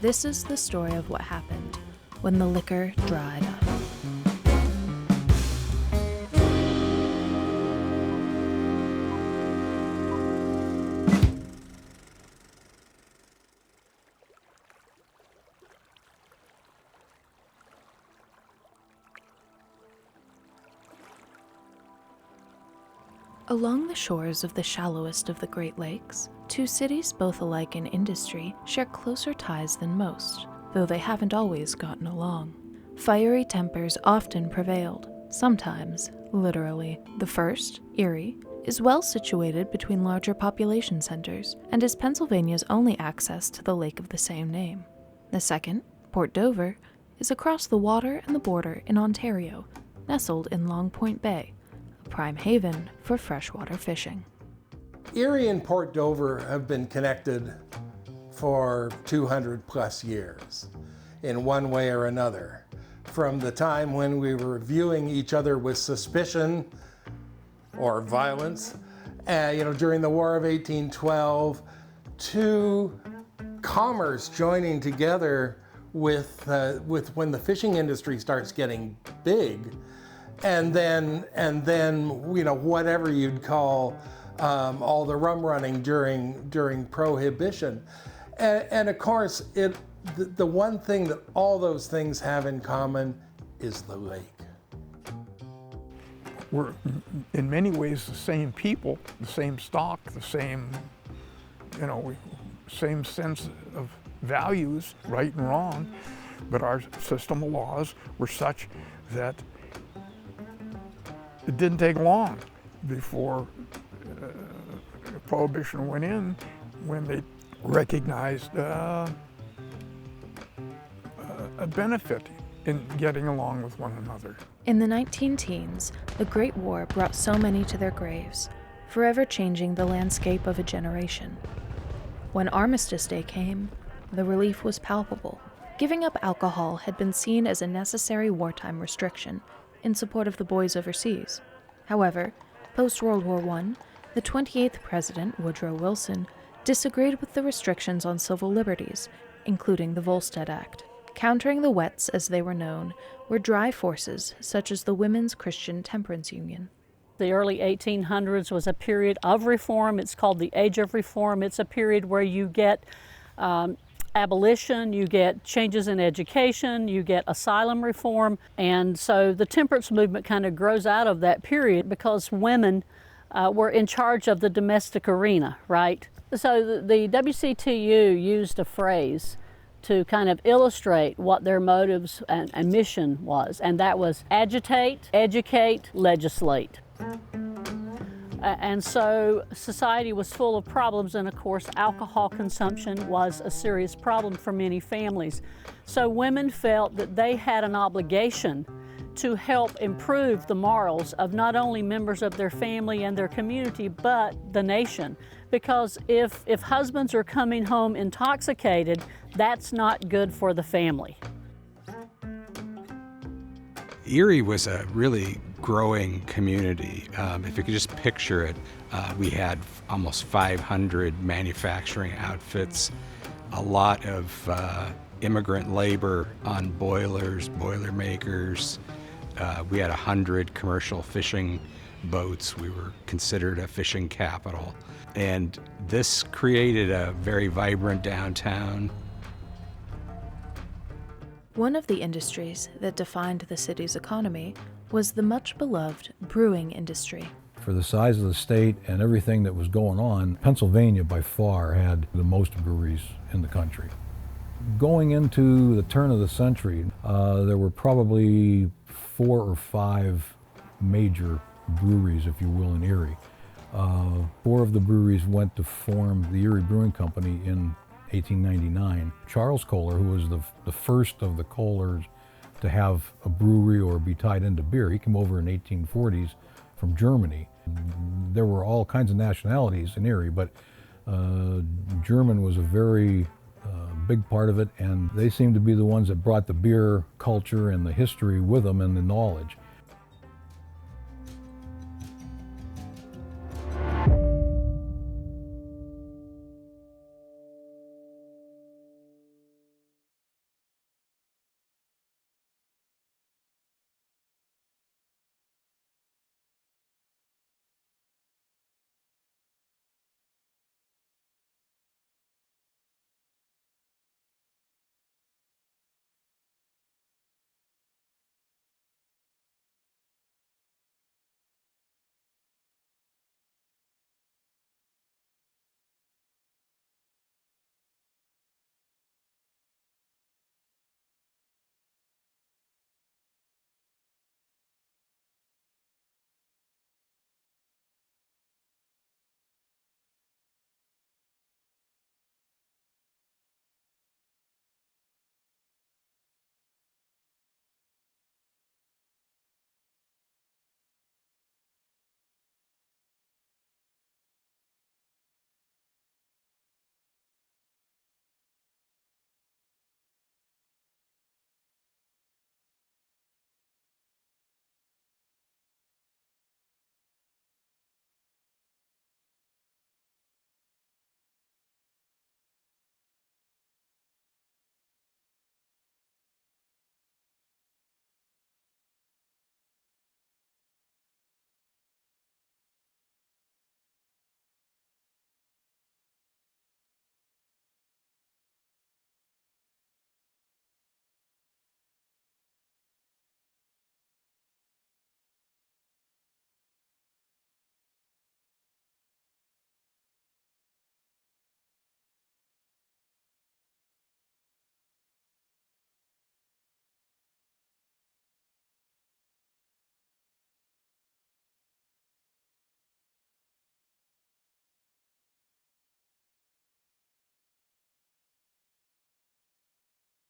This is the story of what happened when the liquor dried up. Along the shores of the shallowest of the Great Lakes, two cities both alike in industry share closer ties than most, though they haven't always gotten along. Fiery tempers often prevailed, sometimes literally. The first, Erie, is well situated between larger population centers and is Pennsylvania's only access to the lake of the same name. The second, Port Dover, is across the water and the border in Ontario, nestled in Long Point Bay, prime haven for freshwater fishing. Erie and Port Dover have been connected for 200 plus years in one way or another. From the time when we were viewing each other with suspicion or violence, during the War of 1812, to commerce joining together with when the fishing industry starts getting big. And then, whatever you'd call all the rum running during Prohibition. And of course, the one thing that all those things have in common is the lake. We're in many ways the same people, the same stock, the same, same sense of values, right and wrong, but our system of laws were such that it didn't take long before Prohibition went in, when they recognized a benefit in getting along with one another. In the 19-teens, the Great War brought so many to their graves, forever changing the landscape of a generation. When Armistice Day came, the relief was palpable. Giving up alcohol had been seen as a necessary wartime restriction in support of the boys overseas. However, post-World War I, the 28th President, Woodrow Wilson, disagreed with the restrictions on civil liberties, including the Volstead Act. Countering the Wets, as they were known, were dry forces such as the Women's Christian Temperance Union. The early 1800s was a period of reform. It's called the Age of Reform. It's a period where you get abolition, you get changes in education, you get asylum reform, and so the temperance movement kind of grows out of that period because women were in charge of the domestic arena, right? So the WCTU used a phrase to kind of illustrate what their motives and mission was, and that was agitate, educate, legislate. And so society was full of problems, and of course alcohol consumption was a serious problem for many families. So women felt that they had an obligation to help improve the morals of not only members of their family and their community, but the nation. Because if husbands are coming home intoxicated, that's not good for the family. Erie was a really growing community. If you could just picture it, we had almost 500 manufacturing outfits, a lot of immigrant labor on boilers, boiler makers. We had 100 commercial fishing boats. We were considered a fishing capital. And this created a very vibrant downtown. One of the industries that defined the city's economy was the much-beloved brewing industry. For the size of the state and everything that was going on, Pennsylvania by far had the most breweries in the country. Going into the turn of the century, there were probably 4 or 5 major breweries, if you will, in Erie. 4 of the breweries went to form the Erie Brewing Company in 1899. Charles Kohler, who was the first of the Kohlers to have a brewery or be tied into beer, he came over in 1840s from Germany. There were all kinds of nationalities in Erie, but German was a very big part of it, and they seemed to be the ones that brought the beer culture and the history with them and the knowledge.